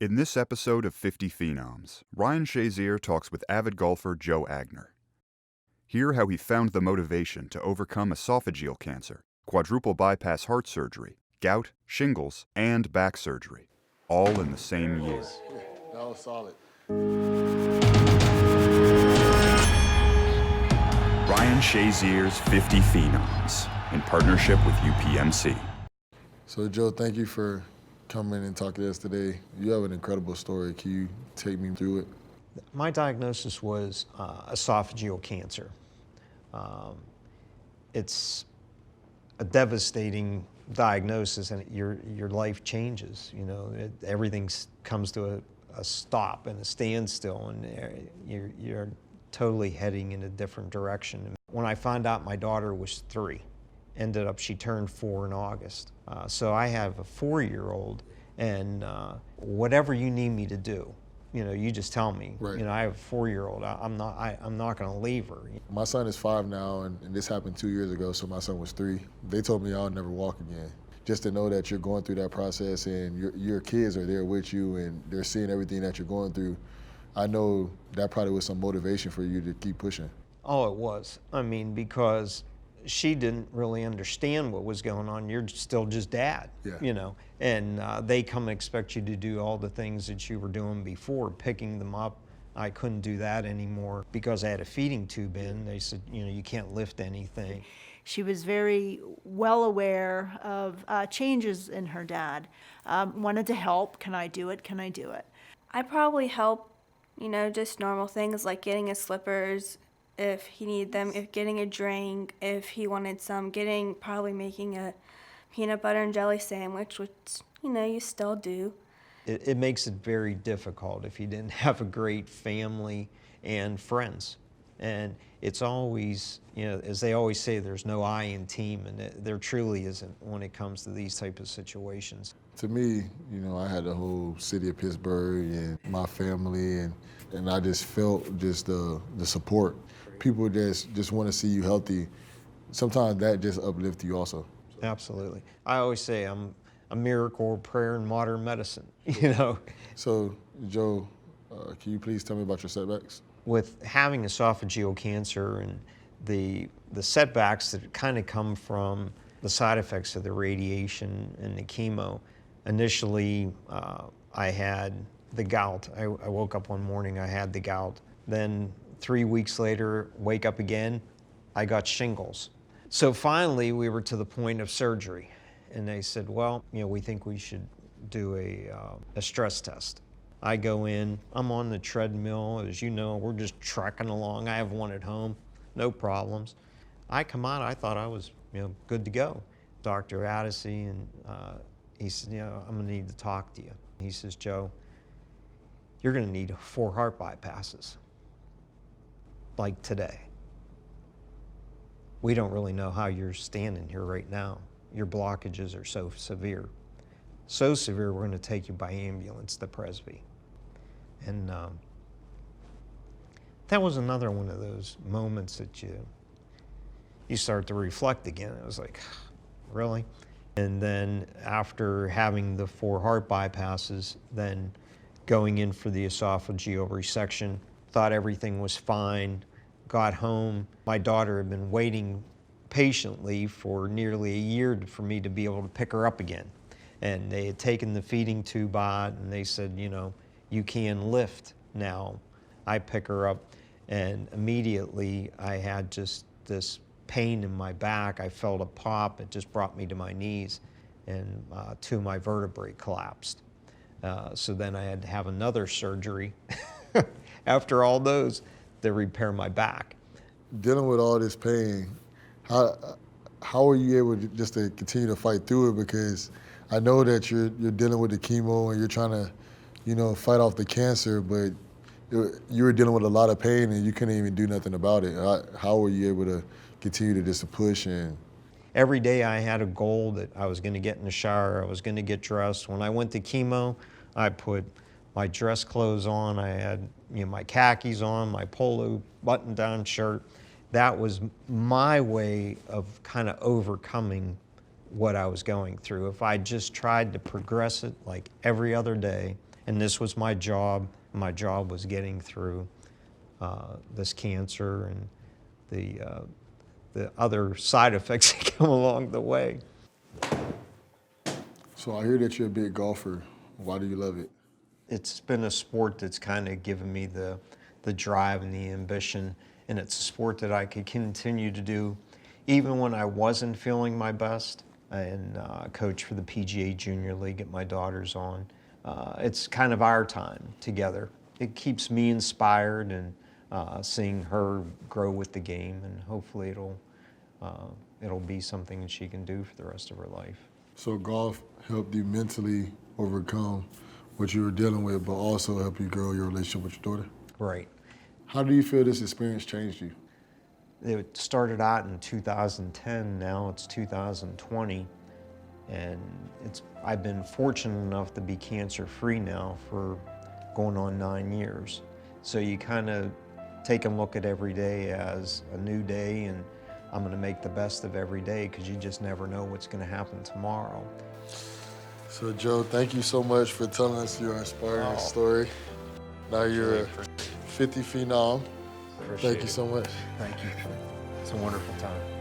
In this episode of 50 Phenoms, Ryan Shazier talks with avid golfer Joe Aigner. Hear how he found the motivation to overcome esophageal cancer, quadruple bypass heart surgery, gout, shingles, and back surgery, all in the same year. That was solid. Ryan Shazier's 50 Phenoms, in partnership with UPMC. So, Joe, thank you for coming and talking to us today. You have an incredible story. Can you take me through it? My diagnosis was esophageal cancer. It's a devastating diagnosis, and your life changes. You know, everything comes to a stop and a standstill, and you're totally heading in a different direction. When I found out my daughter was 3, she turned 4 in August. So I have a 4-year-old, and whatever you need me to do, you know, you just tell me. Right. You know, I have a 4-year-old. I'm not going to leave her. My son is 5 now, and this happened 2 years ago, so my son was 3. They told me I'll never walk again. Just to know that you're going through that process and your kids are there with you and they're seeing everything that you're going through, I know that probably was some motivation for you to keep pushing. Oh, it was. I mean, because she didn't really understand what was going on. You're still just dad, Yeah. you know, and they come and expect you to do all the things that you were doing before, picking them up. I couldn't do that anymore because I had a feeding tube in. They said, you know, you can't lift anything. She was very well aware of changes in her dad. Wanted to help. Can I do it? Can I do it? I probably help, you know, just normal things like getting his slippers if he needed them, if getting a drink, if he wanted some, probably making a peanut butter and jelly sandwich, which, you know, you still do. It makes it very difficult if you didn't have a great family and friends. And it's always, you know, as they always say, there's no I in team, and there truly isn't when it comes to these type of situations. To me, you know, I had the whole city of Pittsburgh and my family, and I just felt just the support. People just want to see you healthy. Sometimes that just uplifts you also. Absolutely. I always say I'm a miracle prayer in modern medicine, you know. So, Joe, can you please tell me about your setbacks? With having esophageal cancer and the setbacks that kind of come from the side effects of the radiation and the chemo, initially I had the gout. I woke up one morning, I had the gout. Then 3 weeks later, wake up again, I got shingles. So finally we were to the point of surgery, and they said, well, you know, we think we should do a stress test. I go in, I'm on the treadmill, as you know, we're just trekking along. I have one at home, no problems. I come out, I thought I was, you know, good to go. Dr. Addisy, and he said, you know, I'm gonna need to talk to you. He says, Joe, you're gonna need 4 heart bypasses, like today. We don't really know how you're standing here right now. Your blockages are so severe. So severe, we're gonna take you by ambulance to Presby. And that was another one of those moments that you start to reflect again. It was like, really? And then after having the 4 heart bypasses, then going in for the esophageal resection, thought everything was fine, got home. My daughter had been waiting patiently for nearly a year for me to be able to pick her up again. And they had taken the feeding tube out, and they said, you know, you can lift now. I pick her up, and immediately I had just this pain in my back. I felt a pop. It just brought me to my knees, and 2 of my vertebrae collapsed. So then I had to have another surgery after all those to repair my back. Dealing with all this pain, how are you able to continue to fight through it? Because I know that you're dealing with the chemo and you're trying to, you know, fight off the cancer, but you were dealing with a lot of pain and you couldn't even do nothing about it. How were you able to continue to just push? And every day I had a goal that I was going to get in the shower, I was going to get dressed. When I went to chemo, I put my dress clothes on, I had, you know, my khakis on, my polo button-down shirt. That was my way of kind of overcoming what I was going through. If I just tried to progress it like every other day, And this was my job. My job was getting through this cancer and the other side effects that come along the way. So I hear that you're a big golfer. Why do you love it? It's been a sport that's kind of given me the drive and the ambition, and it's a sport that I could continue to do even when I wasn't feeling my best, and coach for the PGA Junior League at my daughter's on. It's kind of our time together. It keeps me inspired, and seeing her grow with the game, and hopefully it'll be something that she can do for the rest of her life. So golf helped you mentally overcome what you were dealing with, but also help you grow your relationship with your daughter? Right. How do you feel this experience changed you? It started out in 2010, now it's 2020, and I've been fortunate enough to be cancer-free now for going on 9 years. So you kind of take a look at every day as a new day, and I'm going to make the best of every day because you just never know what's going to happen tomorrow. So Joe, thank you so much for telling us your inspiring story. Now you're a 50 Phenom. Thank you so much. Thank you. It's a wonderful time.